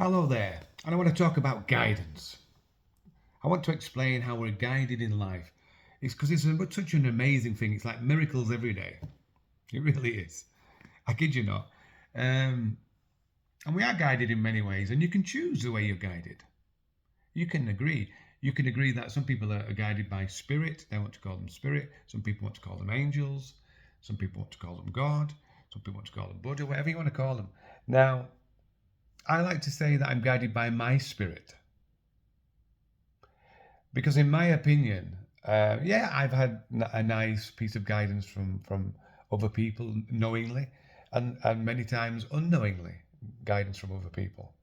Hello there, and I want to talk about guidance. I want to explain how we're guided in life. It's because such an amazing thing. It's like miracles every day. It really is. I kid you not. Um, and we are guided in many ways, and you can choose the way you're guided. You can agree. You can agree that some people are guided by spirit. They want to call them spirit. Some people want to call them angels. Some people want to call them God. Some people want to call them Buddha, whatever you want to call them. Now, I like to say that I'm guided by my spirit. Because in my opinion, yeah, I've had a nice piece of guidance from other people knowingly, and many times unknowingly, guidance from other people.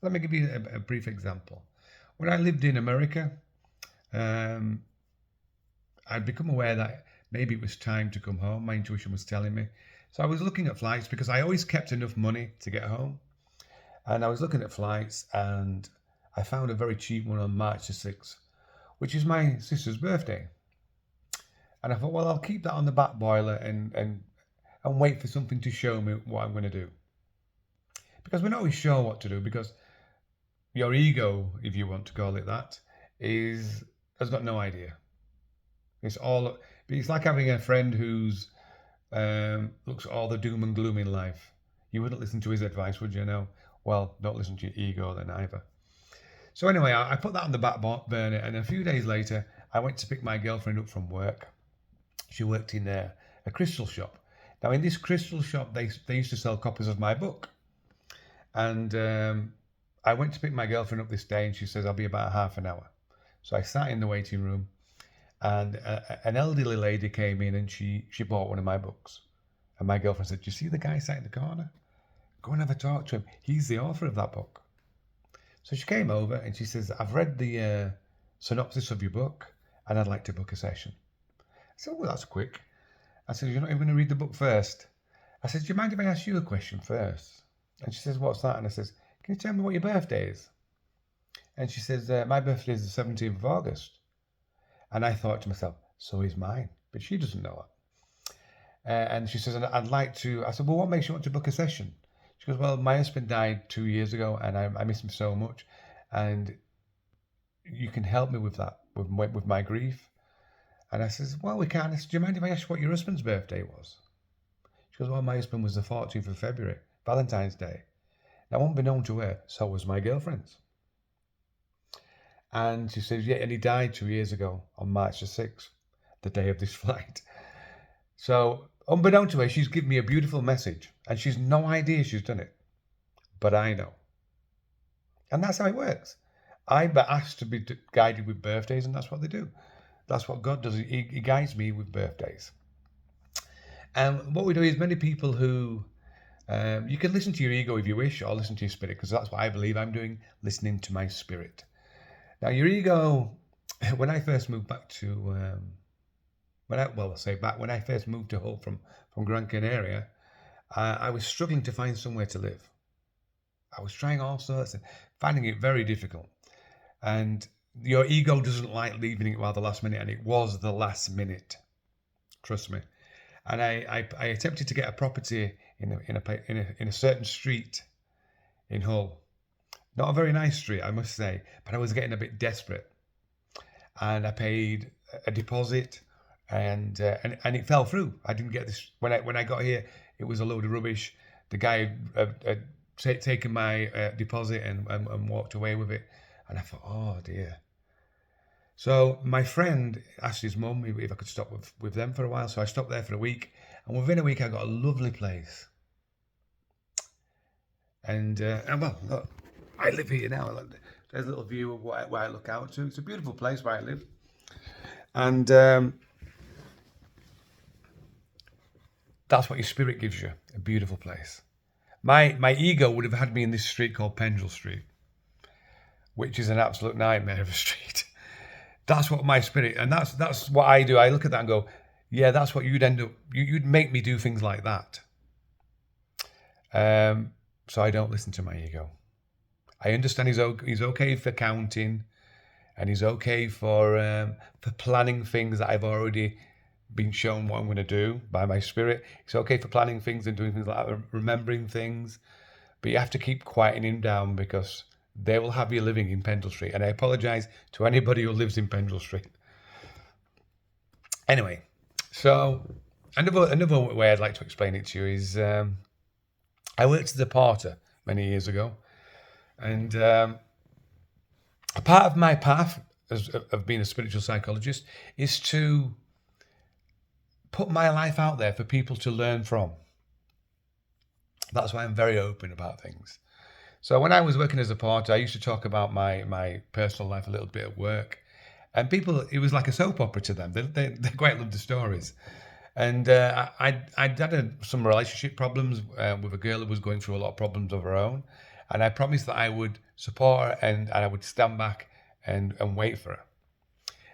Let me give you a brief example. When I lived in America, um, I'd become aware that maybe it was time to come home. My intuition was telling me. So I was looking at flights because I always kept enough money to get home. And I was looking at flights and I found a very cheap one on March the 6th, which is my sister's birthday. And I thought, well, I'll keep that on the back boiler and wait for something to show me what I'm going to do. Because we're not always sure what to do, because your ego, if you want to call it that, has got no idea. It's like having a friend who's looks at all the doom and gloom in life. You wouldn't listen to his advice, would you? No. Well, don't listen to your ego then either. So anyway, I put that on the back burner, and a few days later, I went to pick my girlfriend up from work. She worked in a crystal shop. Now, in this crystal shop, they used to sell copies of my book. And I went to pick my girlfriend up this day, and she says, I'll be about half an hour. So I sat in the waiting room, and an elderly lady came in, and she bought one of my books. And my girlfriend said, do you see the guy sat in the corner? Go and have a talk to him. He's the author of that book. So she came over and she says, I've read the synopsis of your book and I'd like to book a session. I said, well, that's quick. I said, you're not even going to read the book first? I said, do you mind if I ask you a question first? And she says, what's that? And I says, can you tell me what your birthday is? And she says, my birthday is the 17th of August. And I thought to myself, so is mine. But she doesn't know it. And she says, I'd like to, I said, well, what makes you want to book a session? She goes, well, my husband died 2 years ago and I miss him so much. And you can help me with that, with my grief. And I says, well, we can. I said, do you mind if I ask you what your husband's birthday was? She goes, well, my husband was the 14th of February, Valentine's Day. Now, unbeknown to her, so was my girlfriend's. And she says, yeah, and he died 2 years ago on March the 6th, the day of this flight. So, unbeknown to her, she's given me a beautiful message, and she's no idea she's done it. But I know. And that's how it works. I'm asked to be guided with birthdays, and that's what they do. That's what God does. He guides me with birthdays. And what we do is many people who, you can listen to your ego if you wish, or listen to your spirit, because that's what I believe I'm doing, listening to my spirit. Now, your ego, when I first moved back to, when I first moved to Hull from Gran Canaria, I was struggling to find somewhere to live. I was trying all sorts and finding it very difficult. And your ego doesn't like leaving it while the last minute, and it was the last minute. Trust me. And I attempted to get a property in a certain street in Hull. Not a very nice street, I must say, but I was getting a bit desperate. And I paid a deposit, and it fell through. I didn't get this when I got here. It was a load of rubbish. The guy had taken my deposit and walked away with it, and I thought, oh dear. So my friend asked his mum if I could stop with them for a while. So I stopped there for a week, and within a week I got a lovely place. And well, look, I live here now. There's a little view of where I look out to. It's a beautiful place where I live. And that's what your spirit gives you, a beautiful place. My ego would have had me in this street called Pendrell Street, which is an absolute nightmare of a street. That's what my spirit, and that's what I do. I look at that and go, yeah, that's what you'd end up, you'd make me do things like that. So I don't listen to my ego. I understand he's okay for counting, and he's okay for planning things that I've already been shown what I'm going to do by my spirit. It's okay for planning things and doing things like that, remembering things. but you have to keep quieting him down because they will have you living in Pendle Street. And I apologise to anybody who lives in Pendle Street. Anyway, so another way I'd like to explain it to you is I worked as a porter many years ago, and a part of my path of being a spiritual psychologist is to put my life out there for people to learn from. That's why I'm very open about things. So when I was working as a porter, I used to talk about my personal life a little bit at work, and people, it was like a soap opera to them. They quite loved the stories. And I'd had some relationship problems with a girl who was going through a lot of problems of her own, and I promised that I would support her and I would stand back and wait for her.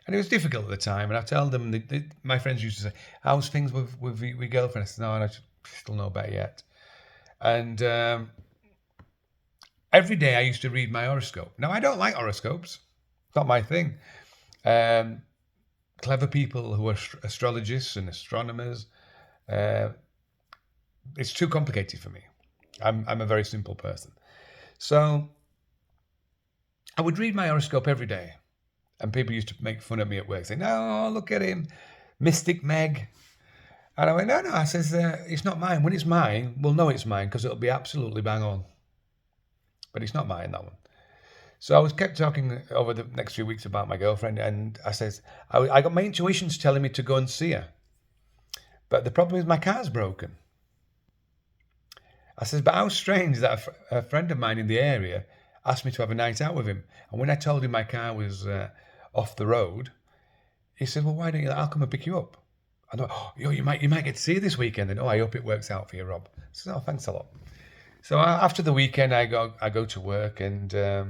And it was difficult at the time, and I tell them, my friends used to say, how's things with your girlfriend? I said, no, I still know better yet. And every day I used to read my horoscope. Now, I don't like horoscopes. It's not my thing. Clever people who are astrologists and astronomers, it's too complicated for me. I'm a very simple person. So I would read my horoscope every day. And people used to make fun of me at work, saying, no, look at him, Mystic Meg. And I went, no, I says, it's not mine. When it's mine, we'll know it's mine because it'll be absolutely bang on. But it's not mine, that one. So I was kept talking over the next few weeks about my girlfriend, and I says, I got my intuitions telling me to go and see her. But the problem is my car's broken. I says, but how strange that a friend of mine in the area asked me to have a night out with him. And when I told him my car was off the road, he said, well, why don't you, I'll come and pick you up. I thought, oh, you might get to see her this weekend. And I hope it works out for you, Rob. I said, oh, thanks a lot. So after the weekend, I go to work, and I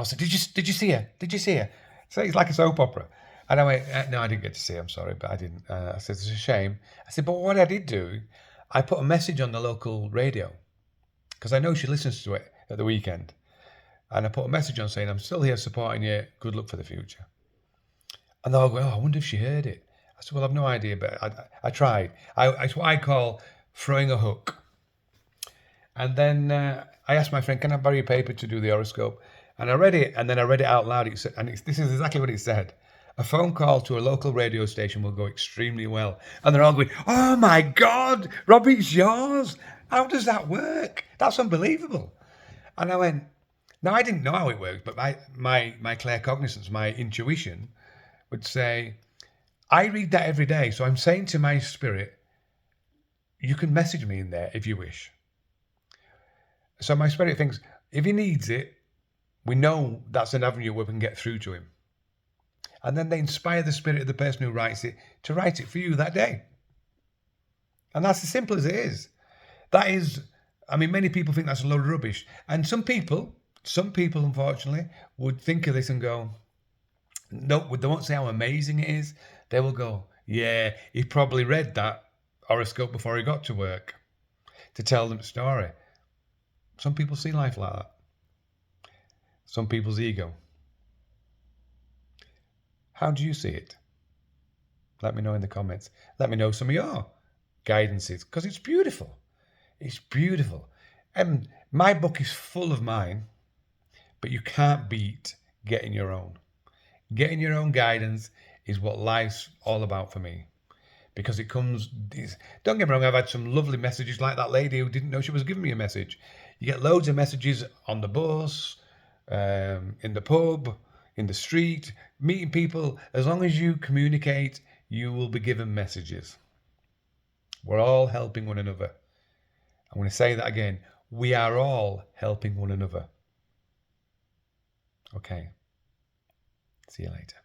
said, did you see her? Did you see her? So it's like a soap opera. And I went, no, I didn't get to see her. I'm sorry, but I didn't. I said, it's a shame. I said, but what I did do, I put a message on the local radio because I know she listens to it at the weekend. And I put a message on saying, I'm still here supporting you. Good luck for the future. And they'll go, oh, I wonder if she heard it. I said, well, I've no idea, but I tried. It's what I call throwing a hook. And then I asked my friend, can I borrow your paper to do the horoscope? And I read it, and then I read it out loud. This is exactly what it said. A phone call to a local radio station will go extremely well. And they're all going, oh my God, Robbie, it's yours. How does that work? That's unbelievable. And I went, now I didn't know how it worked, but my claircognizance, my intuition would say, I read that every day. So I'm saying to my spirit, you can message me in there if you wish. So my spirit thinks, if he needs it, we know that's an avenue where we can get through to him. And then they inspire the spirit of the person who writes it to write it for you that day. And that's as simple as it is. That is, I mean, many people think that's a load of rubbish. And some people, unfortunately, would think of this and go, no, they won't say how amazing it is. They will go, yeah, he probably read that horoscope before he got to work to tell them a story. Some people see life like that. Some people's ego. How do you see it? Let me know in the comments. Let me know some of your guidances, because it's beautiful. It's beautiful. And my book is full of mine, but you can't beat getting your own. Getting your own guidance is what life's all about for me. Because it comes, don't get me wrong, I've had some lovely messages like that lady who didn't know she was giving me a message. You get loads of messages on the bus, in the pub, in the street, meeting people. As long as you communicate, you will be given messages. We're all helping one another. I'm going to say that again. We are all helping one another. Okay. See you later.